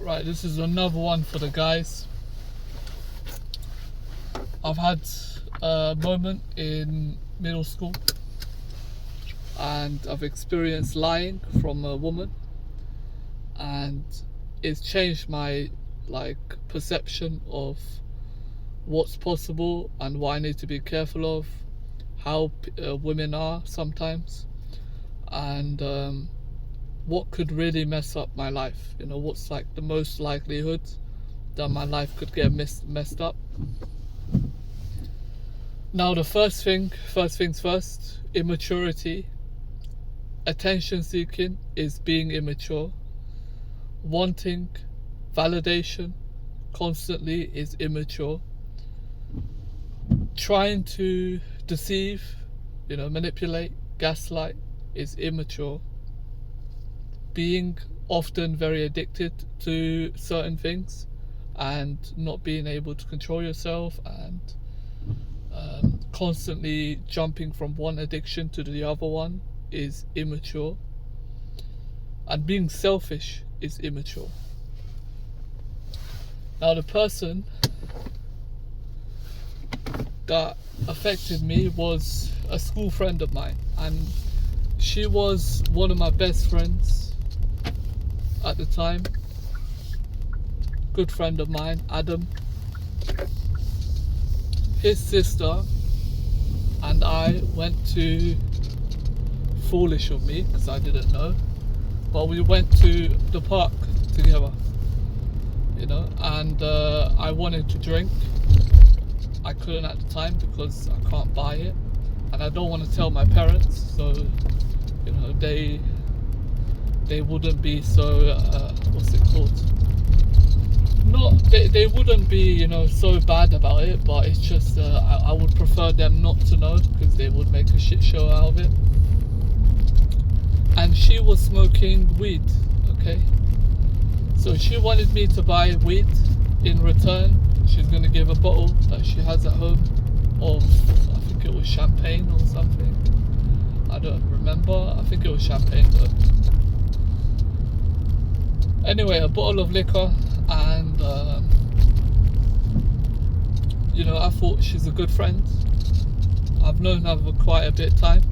Right, this is another one for the guys. I've had a moment in middle school and I've experienced lying from a woman, and it's changed my perception of what's possible and what I need to be careful of, how women are sometimes, and what could really mess up my life. What's the most likelihood that my life could get messed up. Now, the first things first, immaturity. Attention seeking is being immature. Wanting validation constantly is immature. Trying to deceive, manipulate, gaslight is immature. Being often very addicted to certain things and not being able to control yourself, and constantly jumping from one addiction to the other one is immature. And being selfish is immature. Now, the person that affected me was a school friend of mine, and she was one of my best friends at the time. Good friend of mine, Adam. His sister and I went to, foolish of me because I didn't know, but we went to the park together, and I wanted to drink. I couldn't at the time because I can't buy it, and I don't want to tell my parents, so they wouldn't be so what's it called, they wouldn't be so bad about it, but it's just I would prefer them not to know, because they would make a shit show out of it. And she was smoking weed, okay? So she wanted me to buy weed. In return, she's going to give a bottle that she has at home of, I think it was champagne or something. I don't remember. I think it was champagne though. Anyway, a bottle of liquor, and I thought she's a good friend. I've known her for quite a bit of time.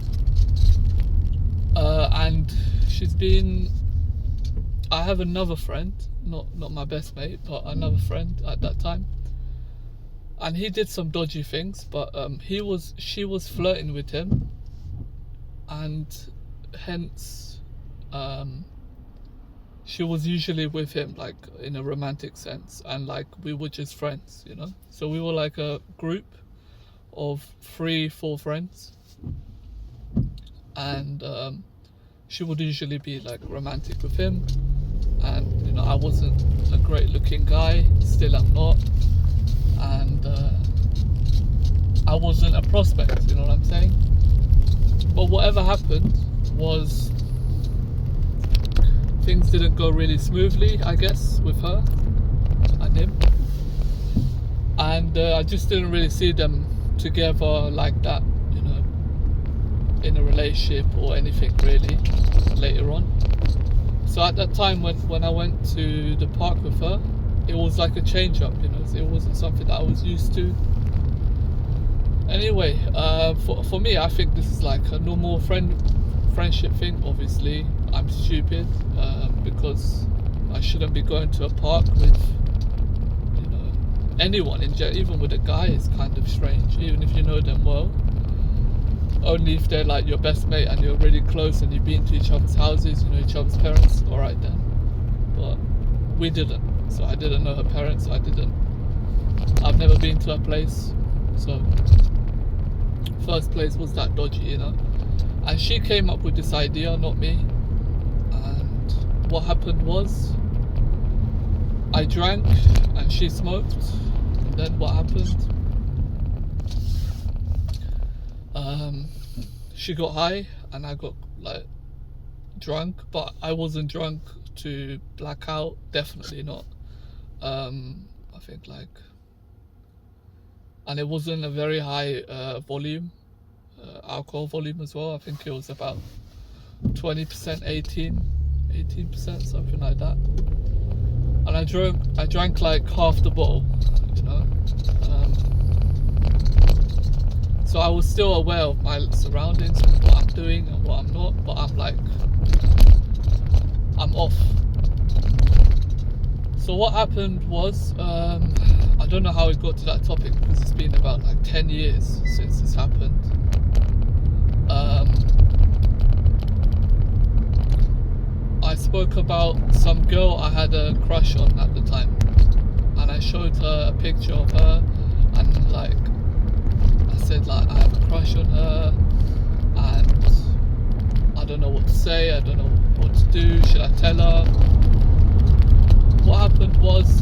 And she's been, I have another friend, not my best mate, but another friend at that time, and he did some dodgy things, but she was flirting with him, and hence she was usually with him in a romantic sense, and we were just friends, so we were like a group of 3-4 friends, and she would usually be romantic with him, and I wasn't a great looking guy, still I'm not, and I wasn't a prospect, you know what I'm saying? But whatever happened was, things didn't go really smoothly, I guess, with her and him, and I just didn't really see them together like that, in a relationship or anything really later on. So at that time, when I went to the park with her, it was like a change up, it wasn't something that I was used to. Anyway, for me, I think this is like a normal friendship thing. Obviously I'm stupid, because I shouldn't be going to a park with anyone in general. Even with a guy, it's kind of strange, even if you know them well. Only if they're your best mate and you're really close and you've been to each other's houses, each other's parents, alright then. But we didn't, so I didn't know her parents, I've never been to her place, so first place was that dodgy, and she came up with this idea, not me. And what happened was, I drank and she smoked, and then what happened? She got high and I got drunk, but I wasn't drunk to black out, definitely not. I think and it wasn't a very high volume, alcohol volume as well. I think it was about 20%, 18%, something like that. and I drank like half the bottle, you know. So I was still aware of my surroundings, what I'm doing and what I'm not, but I'm like, I'm off. So what happened was, I don't know how it got to that topic because it's been about like 10 years since this happened. I spoke about some girl I had a crush on at the time, and I showed her a picture of her, and like I said, like, I have a crush on her and I don't know what to say, I don't know what to do, should I tell her? What happened was,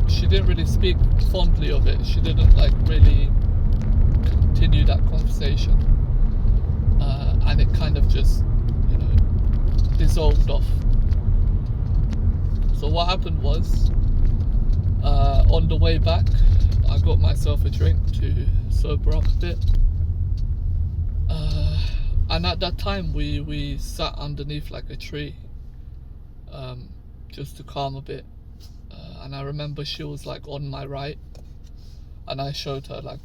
she didn't really speak fondly of it. She didn't like really continue that conversation, and it kind of just, you know, dissolved off. So what happened was, on the way back, I got myself a drink to sober up a bit, and at that time we sat underneath like a tree, just to calm a bit, and I remember she was like on my right, and I showed her like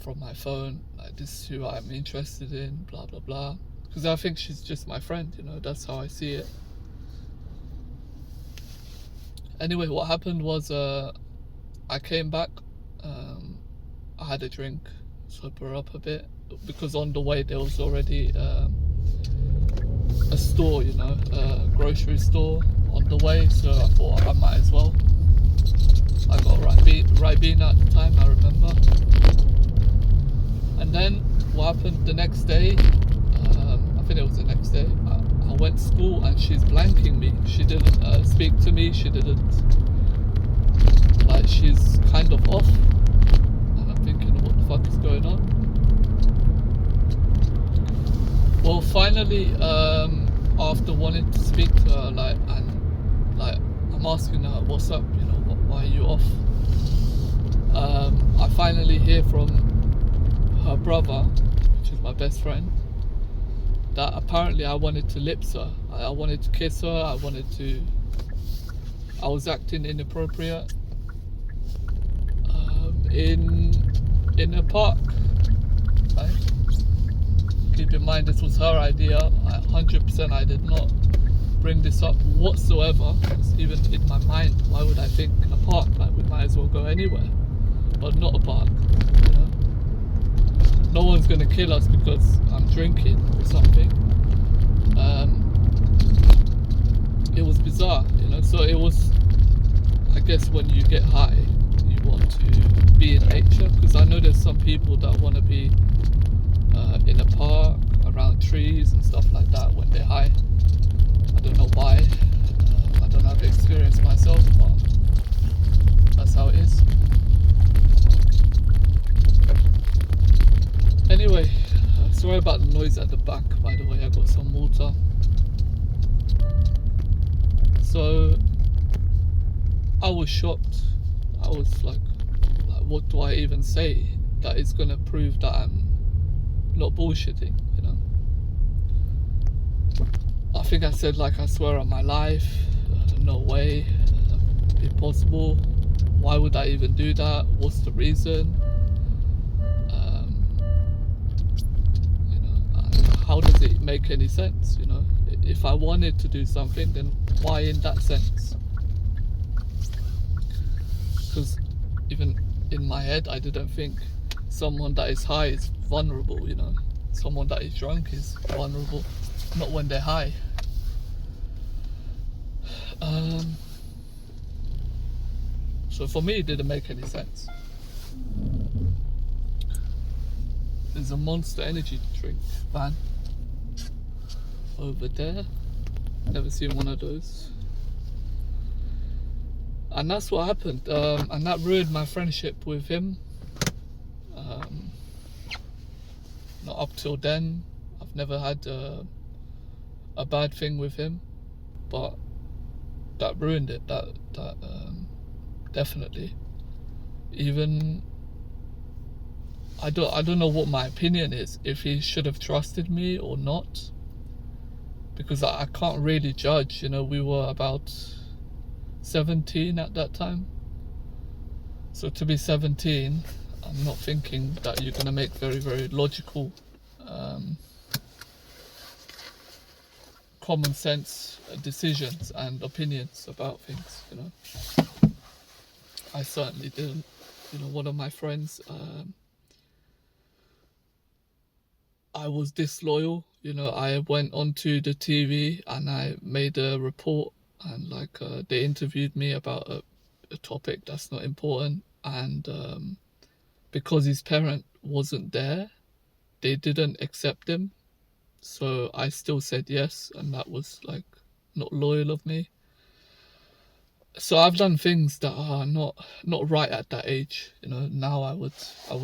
from my phone, like, this is who I'm interested in, blah blah blah, because I think she's just my friend, you know, that's how I see it. Anyway, what happened was, I came back, I had a drink, sober up a bit, because on the way there was already a store, you know, a grocery store on the way, so I thought I might as well. I got Ribena at the time, I remember. And then what happened the next day, I think it was the next day, I went to school and she's blanking me. She didn't speak to me, she didn't, like, she's kind of off, and I'm thinking, what the fuck is going on? Well, finally, after wanting to speak to her, like, and like, I'm asking her, what's up, you know, why are you off? I finally hear from her brother, which is my best friend, that apparently I wanted to lips her. I wanted to kiss her, I was acting inappropriate, in a park, right? Keep in mind, this was her idea. 100% I did not bring this up whatsoever. It's even in my mind, why would I think a park? Like, we might as well go anywhere, but not a park, you know? No one's gonna kill us because I'm drinking or something. It was bizarre, you know. So it was, I guess, when you get high, you want to be in nature, because I know there's some people that want to be in a park around trees and stuff like that when they're high. I don't know why. I don't have the experience myself, but that's how it is. Anyway, sorry about the noise at the back, by the way. I got some water. So I was shocked. I was like, what do I even say that is gonna prove that I'm not bullshitting, you know? I think I said, like, I swear on my life, no way, impossible, why would I even do that, what's the reason, you know, how does it make any sense, you know? If I wanted to do something, then why in that sense? Because even in my head, I didn't think someone that is high is vulnerable, you know? Someone that is drunk is vulnerable, not when they're high. So for me, it didn't make any sense. There's a Monster Energy drink van over there. Never seen one of those. And that's what happened, and that ruined my friendship with him. Not up till then, I've never had a bad thing with him, but that ruined it. That definitely. Even I don't know what my opinion is, if he should have trusted me or not. because I can't really judge. You know, we were about 17 at that time. So to be 17, I'm not thinking that you're going to make very, very logical, common sense decisions and opinions about things, you know. I certainly didn't. You know, one of my friends, I was disloyal. You know, I went onto the TV and I made a report, and like they interviewed me about a topic that's not important, and because his parent wasn't there, they didn't accept him. So I still said yes, and that was like not loyal of me. So I've done things that are not right at that age. You know, now I would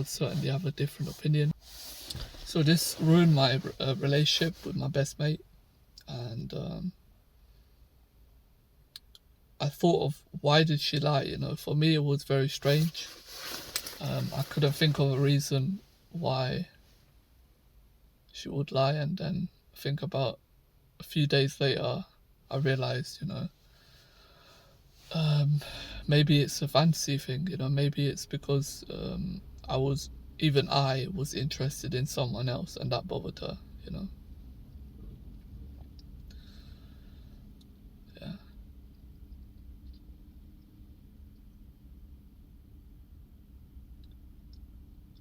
certainly have a different opinion. So this ruined my relationship with my best mate, and I thought of why did she lie. You know, for me it was very strange. I couldn't think of a reason why she would lie, and then think about a few days later, I realized, you know, maybe it's a fancy thing. You know, maybe it's because I was interested in someone else, and that bothered her. You know, yeah.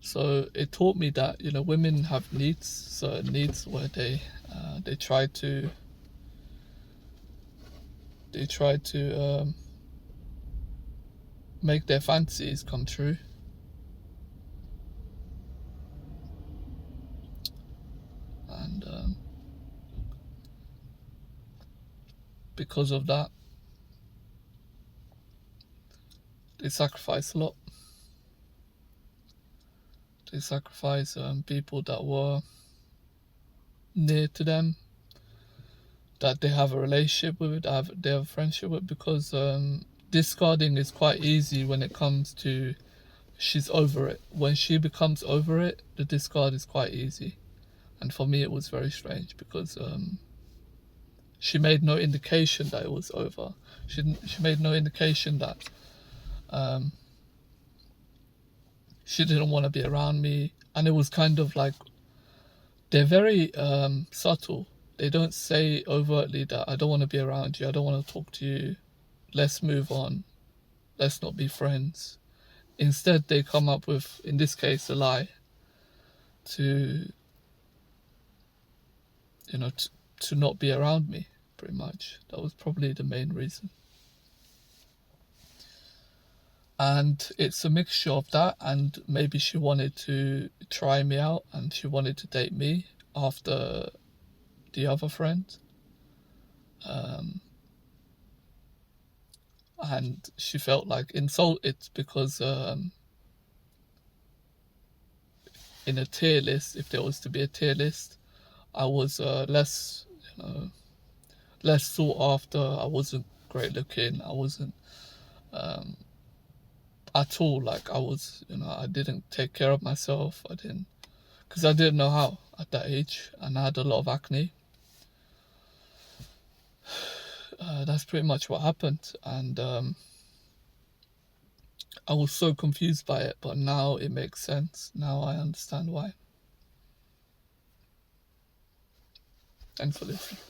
So it taught me that, you know, women have needs, certain needs where they try to make their fancies come true, and because of that, they sacrifice a lot. They sacrifice people that were near to them, that they have a relationship with, they have a friendship with, because discarding is quite easy when it comes to she's over it. When she becomes over it, the discard is quite easy. And for me, it was very strange because she made no indication that it was over. She made no indication that she didn't want to be around me, and it was kind of like they're very subtle. They don't say overtly that I don't want to be around you, I don't want to talk to you, let's move on, let's not be friends. Instead, they come up with, in this case, a lie to, you know, to not be around me, pretty much. That was probably the main reason. And it's a mixture of that, and maybe she wanted to try me out and she wanted to date me after the other friend. And she felt like insulted because in a tier list, if there was to be a tier list, I was less, you know, less sought after. I wasn't great looking. I wasn't at all, like I was, you know, I didn't take care of myself. I didn't, because I didn't know how at that age, and I had a lot of acne. That's pretty much what happened, and I was so confused by it, but now it makes sense. Now I understand why. Thanks for listening.